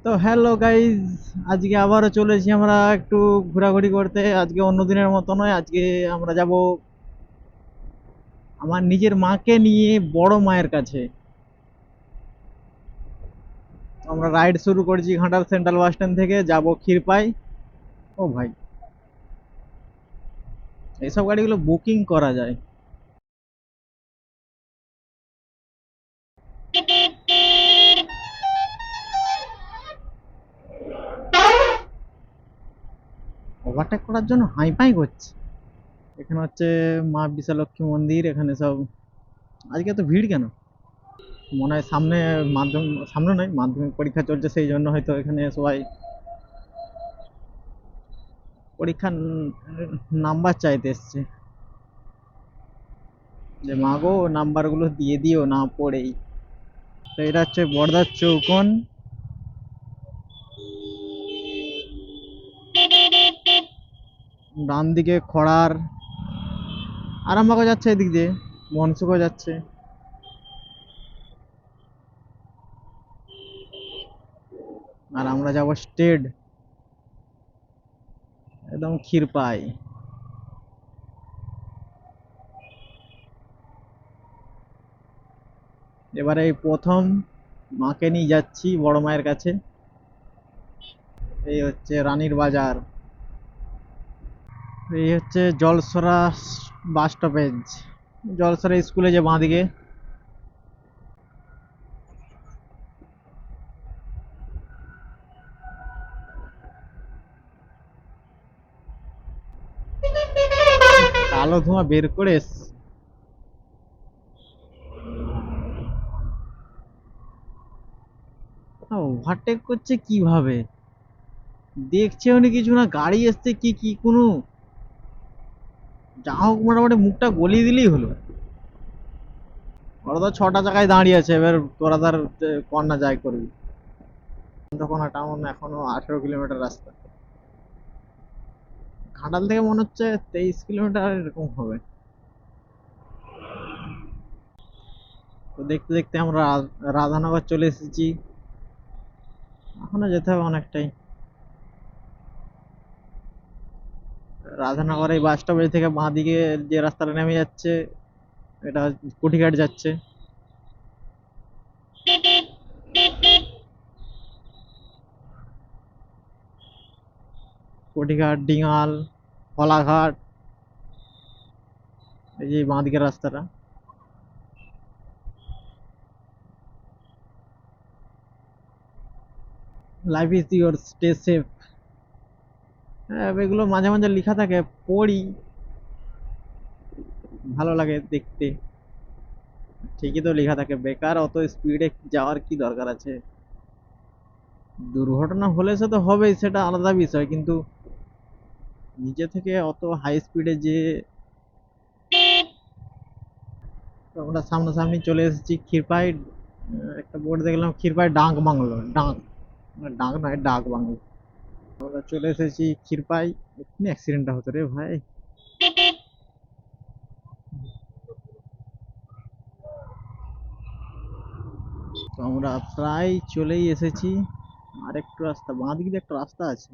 তো hello guys, আজকে আবারও চলেছি আমরা একটু ঘোরাঘুরি করতে। আজকে অন্য দিনের মতো নয়, আজকে আমরা যাব আমার নিজের মাকে নিয়ে বড় মায়ের কাছে। আমরা রাইড শুরু করেছি ঘাটাল সেন্ট্রাল বাস স্ট্যান্ড থেকে, যাব ক্ষীরপাই। ও ভাই, এইসব গাড়িগুলো বুকিং করা যায়? ওভারটেক করার জন্য হাই ফাই করছে। এখানে হচ্ছে মা বিশালক্ষী মন্দির, এখানে সব। আজকে এত ভিড় কেন? মনে হয় সামনে সামনে নয়, মাধ্যমিক পরীক্ষা চলছে, সেই জন্য হয়তো এখানে সবাই পরীক্ষার নাম্বার চাইতে এসছে, যে মাগো নাম্বারগুলো দিয়ে দিও না পড়েই। তো এটা হচ্ছে বড়দার চৌকন। ডান দিকে খড়ার আরামবাগও যাচ্ছে, এদিক দিয়ে মনসুকও যাচ্ছে। আর আমরা যাব স্টেড, একদম ক্ষীরপাই। এবারে এই প্রথম মাকে নিয়ে যাচ্ছি বড় মায়ের কাছে। এই হচ্ছে রানীর বাজার, এই হচ্ছে জলসরা বাস স্টপেজ। জলসরা স্কুলে যে বাঁদিকে। কালো ধোঁয়া বের করে ওভারটেক করছে কিভাবে? দেখছে উনি কিছু না, গাড়ি এসছে কি কি কোনো, যা হোক মোটামুটি মুখটা গলিয়ে দিলেই হলো। ওরা তো ছটা জায়গায় দাঁড়িয়ে আছে, এবার তোরা তার কর্না যাই করবি। চন্দ্রকোনা টাউন এখনো 18 কিলোমিটার রাস্তা। ঘাটাল থেকে মনে হচ্ছে 23 কিলোমিটার এরকম হবে। তো দেখতে দেখতে আমরা রাধানগর চলে এসেছি। এখনো যেতে হবে অনেকটাই। রাধানগর এই বাস স্টপেজ থেকে বাঁ দিকে যে রাস্তাটা নেমে যাচ্ছে, এটা কুঠিঘাট যাচ্ছে। কুঠিঘাট, ডিঙাল, কলাঘাট, এই যে বাঁ দিকের রাস্তাটা। Life is your, stay safe. হ্যাঁ, এগুলো মাঝে মাঝে লেখা থাকে, পড়ি, ভালো লাগে দেখতে। ঠিকই তো লেখা থাকে, বেকার অত স্পিডে যাওয়ার কি দরকার আছে? দুর্ঘটনা হলে সে তো হবেই, সেটা আলাদা বিষয়, কিন্তু নিজে থেকে অত হাই স্পিডে যে। তো আমরা সামনাসামনি চলে এসেছি ক্ষীরপাই। একটা বোর্ড দেখলাম ক্ষীরপাই ডাক বাংলো, ডাক, ডাক নয় ডাক বাংলো। আমরা চলে এসেছি ক্ষীরপাই। এক্ষুনি অ্যাক্সিডেন্টটা হতো রে ভাই। তো আমরা প্রায় চলেই এসেছি। আর একটু রাস্তা, বাঁ দিকে দিয়ে একটা রাস্তা আছে।